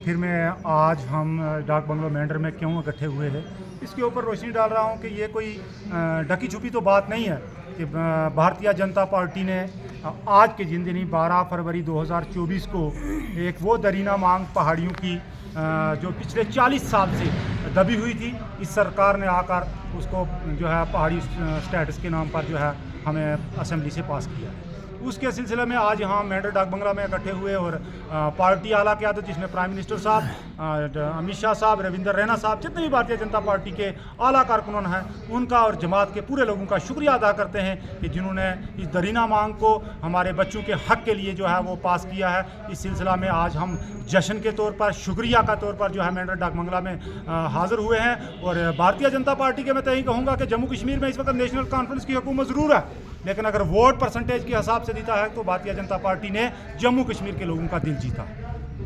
फिर में आज हम डाक बंगलो मेंढर में क्यों इकट्ठे हुए हैं, इसके ऊपर रोशनी डाल रहा हूं कि ये कोई ढकी छुपी तो बात नहीं है कि भारतीय जनता पार्टी ने आज के दिन 12 फरवरी 2024 को एक वो दरीना मांग पहाड़ियों की जो पिछले 40 साल से दबी हुई थी, इस सरकार ने आकर उसको जो है पहाड़ी स्टेटस के नाम पर जो है हमें असेंबली से पास किया है। उसके सिलसिले में आज यहाँ मेंढर डाक बंगला में इकट्ठे हुए और पार्टी आला क़यादत जिसमें प्राइम मिनिस्टर साहब, अमित शाह साहब, रविंद्र रैना साहब, जितने भी भारतीय जनता पार्टी के आला कारकुनान हैं, उनका और जमात के पूरे लोगों का शुक्रिया अदा करते हैं कि जिन्होंने इस दरीना मांग को हमारे बच्चों के हक़ के लिए जो है वो पास किया है। इस सिलसिला में आज हम जश्न के तौर पर, शुक्रिया का तौर पर जो है मेंढर डाक बंगला में हाज़िर हुए हैं। और भारतीय जनता पार्टी के मैं तो यही कहूँगा कि जम्मू कश्मीर में इस वक्त नेशनल कॉन्फ्रेंस की हुकूमत ज़रूर है, लेकिन अगर वोट परसेंटेज के हिसाब से जीता है तो भारतीय जनता पार्टी ने जम्मू कश्मीर के लोगों का दिल जीता।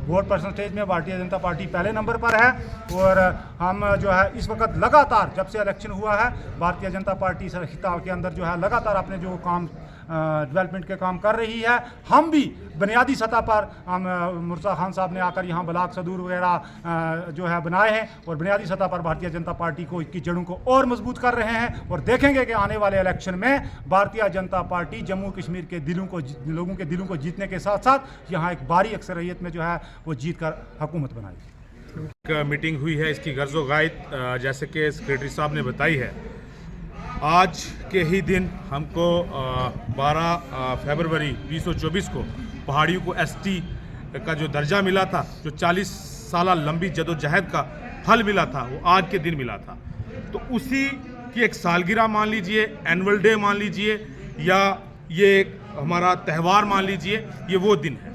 वोट परसेंटेज में भारतीय जनता पार्टी पहले नंबर पर है और हम जो है इस वक्त लगातार जब से इलेक्शन हुआ है भारतीय जनता पार्टी खिताब के अंदर जो है लगातार अपने जो काम डेवलपमेंट के काम कर रही है। हम भी बुनियादी सतह पर हम मुर्तज़ा खान साहब ने आकर यहाँ ब्लॉक सदूर वगैरह जो है बनाए हैं और बुनियादी सतह पर भारतीय जनता पार्टी को की जड़ों को और मजबूत कर रहे हैं और देखेंगे कि आने वाले इलेक्शन में भारतीय जनता पार्टी जम्मू कश्मीर के लोगों के दिलों को जीतने के साथ साथ यहाँ एक भारी अक्सरियत में जो है वो जीत कर हुकूमत बनाएगी। मीटिंग हुई है, इसकी गर्ज़ो गायत जैसे कि सेक्रेटरी साहब ने बताई है। आज के ही दिन हमको 12 फरवरी 2024 को पहाड़ियों को एसटी का जो दर्जा मिला था, जो 40 साल लंबी जदोजहद का फल मिला था, वो आज के दिन मिला था। तो उसी की एक सालगिरह मान लीजिए, एनुअल डे मान लीजिए, या ये एक हमारा त्यौहार मान लीजिए, ये वो दिन है।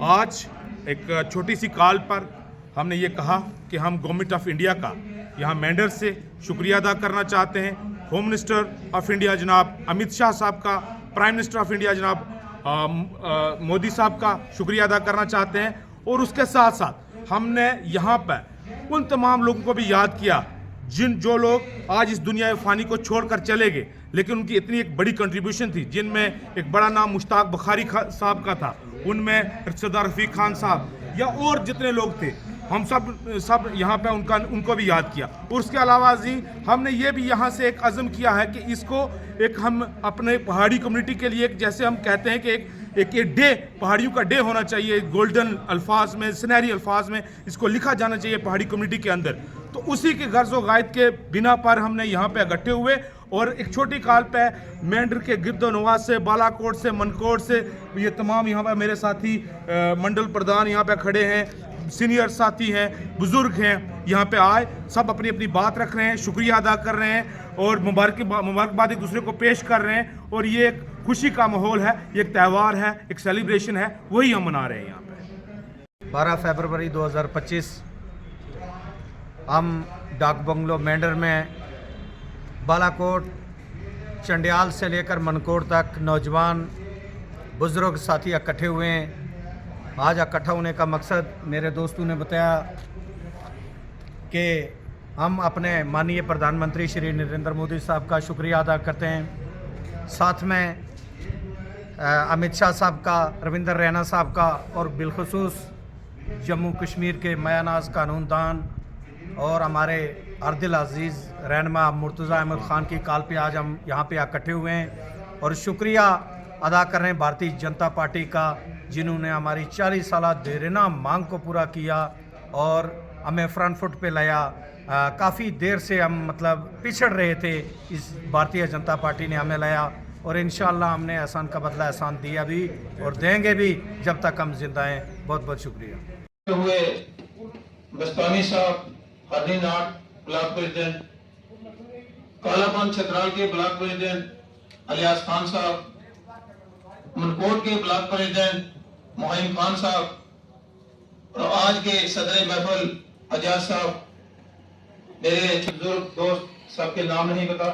आज एक छोटी सी कॉल पर हमने ये कहा कि हम गवर्नमेंट ऑफ इंडिया का यहाँ मेंढर से शुक्रिया अदा करना चाहते हैं। होम मिनिस्टर ऑफ इंडिया जनाब अमित शाह साहब का, प्राइम मिनिस्टर ऑफ इंडिया जनाब मोदी साहब का शुक्रिया अदा करना चाहते हैं। और उसके साथ साथ हमने यहाँ पर उन तमाम लोगों को भी याद किया जो लोग आज इस दुनिया फ़ानी को छोड़कर चले गए, लेकिन उनकी इतनी एक बड़ी कंट्रीब्यूशन थी, जिनमें एक बड़ा नाम मुश्ताक बुखारी साहब का था, उनमें सरदार रफ़ीक खान साहब या और जितने लोग थे, हम सब यहाँ पे उनको भी याद किया। और उसके अलावा जी हमने ये भी यहाँ से एक अज़म किया है कि इसको एक हम अपने पहाड़ी कम्युनिटी के लिए, जैसे हम कहते हैं कि एक डे, पहाड़ियों का डे होना चाहिए, गोल्डन अल्फाज में, सुनहरी अल्फाज में इसको लिखा जाना चाहिए पहाड़ी कम्युनिटी के अंदर। तो उसी के गर्ज़ व गायत के बिना पर हमने यहाँ पे इकट्ठे हुए और एक छोटी कॉल पे मेंढर के गिरदो नवाज से, बालाकोट से, मनकोट से, ये तमाम यहाँ पे मेरे साथी मंडल प्रधान यहाँ पे खड़े हैं, सीनियर साथी हैं, बुज़ुर्ग हैं, यहाँ पे आए, सब अपनी अपनी बात रख रहे हैं, शुक्रिया अदा कर रहे हैं और मुबारकबाद एक दूसरे को पेश कर रहे हैं। और ये एक खुशी का माहौल है, ये एक त्यौहार है, एक सेलिब्रेशन है, वही हम मना रहे हैं यहाँ पे। 12 फरवरी 2025 हम डाक बंगलो मेंढर में बालाकोट, चंडियाल से लेकर मनकोट तक नौजवान बुज़ुर्ग साथी इकट्ठे हुए हैं। आज इकट्ठा होने का मकसद मेरे दोस्तों ने बताया कि हम अपने माननीय प्रधानमंत्री श्री नरेंद्र मोदी साहब का शुक्रिया अदा करते हैं, साथ में अमित शाह साहब का, रविंद्र रैना साहब का और बिलखुसूस जम्मू कश्मीर के मयानाज कानूनदान और हमारे अर्दिल अजीज़ रहनुमा मुर्तज़ा अहमद ख़ान की कॉल पे आज हम यहाँ पे इकट्ठे हुए हैं और शुक्रिया अदा कर रहे हैं भारतीय जनता पार्टी का, जिन्होंने हमारी 40 साल देरीना मांग को पूरा किया और हमें फ्रंट फुट पे लाया। काफ़ी देर से हम मतलब पिछड़ रहे थे, इस भारतीय जनता पार्टी ने हमें लाया और इंशाअल्लाह हमने एहसान का बदला एहसान दिया भी और देंगे भी जब तक हम जिंदा हैं। बहुत बहुत शुक्रिया। हुए बस्तानी साहब, हरनीनाट ब्लॉक प्रेसिडेंट, कालापन छतराल के ब्लॉक प्रेसिडेंट अलियास खान साहब, मनकोट के ब्लॉक प्रेसिडेंट मोहिम खान साहब और आज के सदर महफिल अजाज साहब, मेरे बुजुर्ग दोस्त सबके नाम नहीं पता,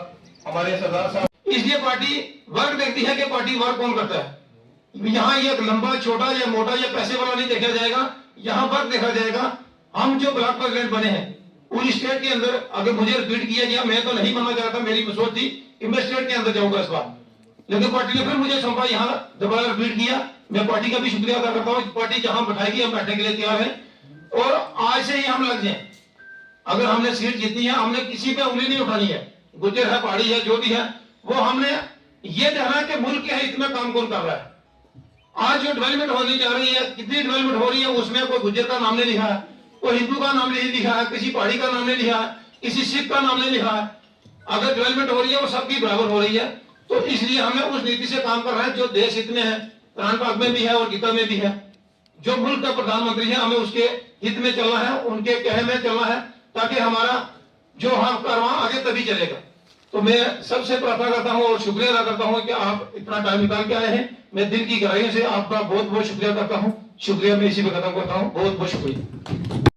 हमारे सरदार साहब। इसलिए पार्टी वर्क देखती है कि पार्टी वर्क कौन करता है। यहाँ ये लंबा, छोटा या मोटा या पैसे वाला नहीं देखा जाएगा, यहाँ वर्क देखा जाएगा। हम जो ब्लॉक प्रेसिडेंट बने हैं पूरी स्टेट के अंदर, अगर मुझे रिपीट किया गया, मैं तो नहीं बनना चाहता, मेरी सोच थी कि मैं स्टेट के अंदर जाऊंगा इस बार, लेकिन पार्टी ने फिर मुझे सौंपा, यहाँ दोबारा रिपीट किया। मैं पार्टी का भी शुक्रिया अदा करता हूँ। पार्टी जहां बैठाएगी हम बैठने के लिए तैयार हैं। और आज से ही हम लग जाएं। अगर हमने सीट जीतनी है, हमने किसी पे उंगली नहीं उठानी है, गुज्जर है, पहाड़ी है, जो भी है, वो हमने ये देखना है कि मुल्क के हित में काम कौन कर रहा है। आज जो डेवलपमेंट होने जा रही है, कितनी डेवलपमेंट हो रही है, उसमें कोई गुज्जर का नाम नहीं लिखा है, कोई हिंदू का नाम नहीं लिखा है, किसी पहाड़ी का नाम नहीं लिखा है, किसी सिख का नाम नहीं लिखा है। अगर डेवलपमेंट हो रही है वो सबकी बराबर हो रही है। तो इसलिए हमें उस नीति से काम कर रहा है जो देश हित में है, कुरान पाक में भी है और गीता में भी है। जो मुल्क का प्रधानमंत्री है, हमें उसके हित में चलना है, उनके कहे में चलना है, ताकि हमारा जो हम कारवां आगे तभी चलेगा। तो मैं सबसे प्रार्थना करता हूं और शुक्रिया अदा करता हूं कि आप इतना टाइम निकाल के आए हैं। मैं दिल की गहराइयों से आपका बहुत बहुत शुक्रिया करता हूं। शुक्रिया, मैं इसी पे खत्म करता हूं। बहुत बहुत शुक्रिया।